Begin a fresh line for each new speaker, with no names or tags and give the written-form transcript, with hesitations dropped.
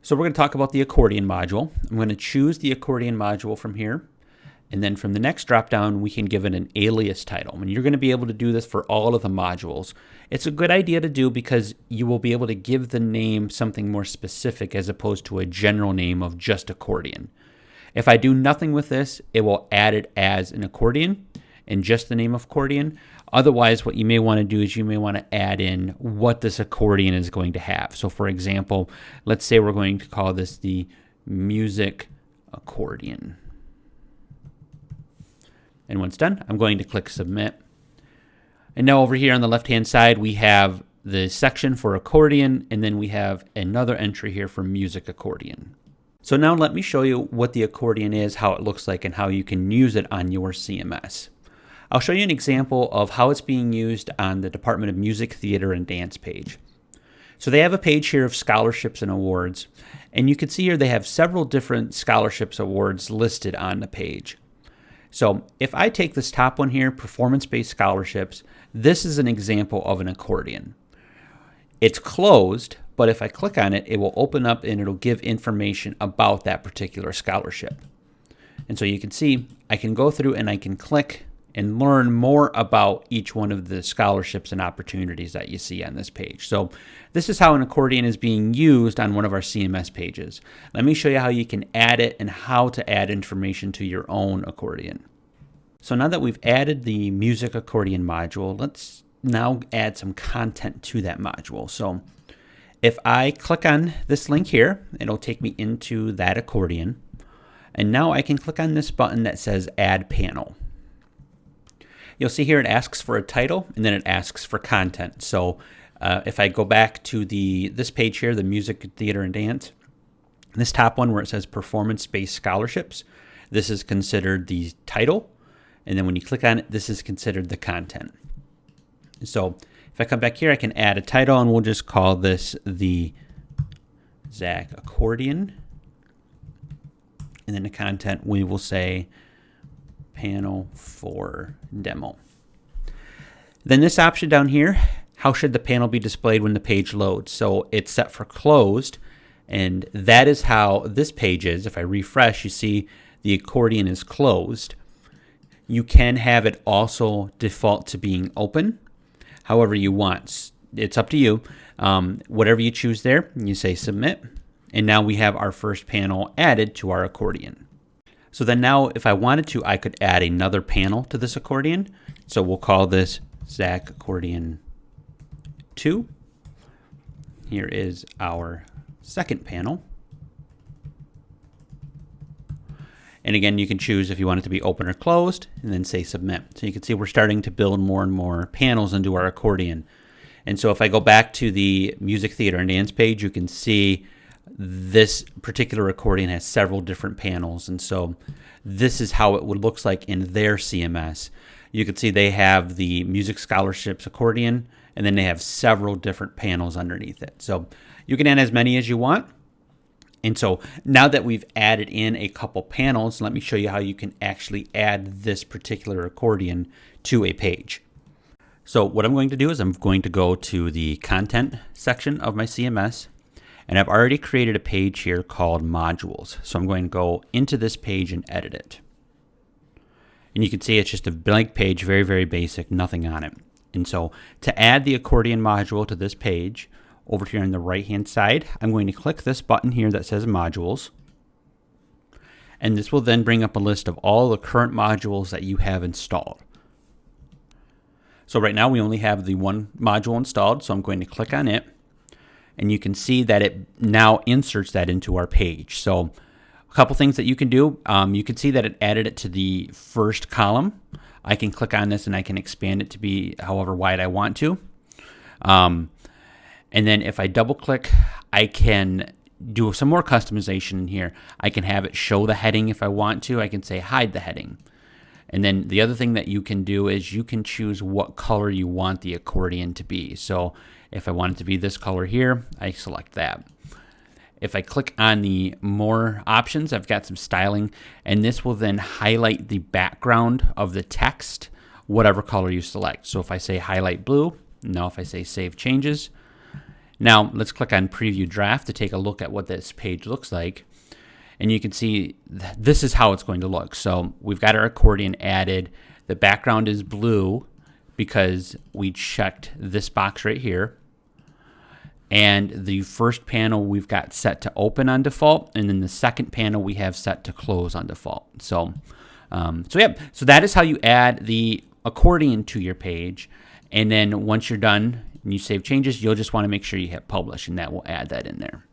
So we're going to talk about the Accordion module. I'm going to choose the Accordion module from here. And then from the next drop down, we can give it an alias title. And you're going to be able to do this for all of the modules. It's a good idea to do because you will be able to give the name something more specific as opposed to a general name of just accordion. If I do nothing with this, it will add it as an accordion and just the name of accordion. Otherwise, what you may want to do is you may want to add in what this accordion is going to have. So for example, let's say we're going to call this the music accordion. And once done, I'm going to click submit. And now over here on the left-hand side, we have the section for accordion, and then we have another entry here for music accordion. So now let me show you what the accordion is, how it looks like, and how you can use it on your CMS. I'll show you an example of how it's being used on the Department of Music, Theater, and Dance page. So they have a page here of scholarships and awards, and you can see here they have several different scholarships awards listed on the page. So if I take this top one here, performance-based scholarships, this is an example of an accordion. It's closed, but if I click on it, it will open up and it'll give information about that particular scholarship. And so you can see I can go through and I can click and learn more about each one of the scholarships and opportunities that you see on this page. So this is how an accordion is being used on one of our CMS pages. Let me show you how you can add it and how to add information to your own accordion. So now that we've added the music accordion module, let's now add some content to that module. So if I click on this link here, it'll take me into that accordion. And now I can click on this button that says Add Panel. You'll see here it asks for a title and then it asks for content. So if I go back to this page here, the Music, Theater, and Dance, this top one where it says Performance-Based Scholarships, this is considered the title. And then when you click on it, this is considered the content. So if I come back here, I can add a title and we'll just call this the Zach Accordion. And then the content, we will say panel for demo. Then this option down here, how should the panel be displayed when the page loads? So it's set for closed, and that is how this page is. If I refresh, you see the accordion is closed. You can have it also default to being open, however you want. It's up to you. Whatever you choose there, you say submit, and now we have our first panel added to our accordion. So then now if I wanted to, I could add another panel to this accordion. So we'll call this Zach Accordion 2. Here is our second panel. And again, you can choose if you want it to be open or closed and then say submit. So you can see we're starting to build more and more panels into our accordion. And so if I go back to the Music, Theater, and Dance page, you can see this particular accordion has several different panels, and so this is how it would look like in their CMS. You can see they have the Music Scholarships accordion, and then they have several different panels underneath it. So you can add as many as you want. And so now that we've added in a couple panels, let me show you how you can actually add this particular accordion to a page. So what I'm going to do is I'm going to go to the content section of my CMS. And I've already created a page here called modules. So I'm going to go into this page and edit it. And you can see it's just a blank page, very, very basic, nothing on it. And so to add the accordion module to this page, over here on the right-hand side, I'm going to click this button here that says modules. And this will then bring up a list of all the current modules that you have installed. So right now we only have the one module installed, so I'm going to click on it. And you can see that it now inserts that into our page. So a couple things that you can do. You can see that it added it to the first column. I can click on this and I can expand it to be however wide I want to. And then if I double click, I can do some more customization in here. I can have it show the heading if I want to. I can say hide the heading. And then the other thing that you can do is you can choose what color you want the accordion to be. So if I want it to be this color here, I select that. If I click on the more options, I've got some styling, and this will then highlight the background of the text, whatever color you select. So if I say highlight blue, now if I say save changes, Now let's click on Preview Draft to take a look at what this page looks like. And you can see this is how it's going to look. So we've got our accordion added. The background is blue because we checked this box right here. And the first panel we've got set to open on default, and then the second panel we have set to close on default. So that is how you add the accordion to your page. And then once you're done and you save changes, you'll just want to make sure you hit publish, and that will add that in there.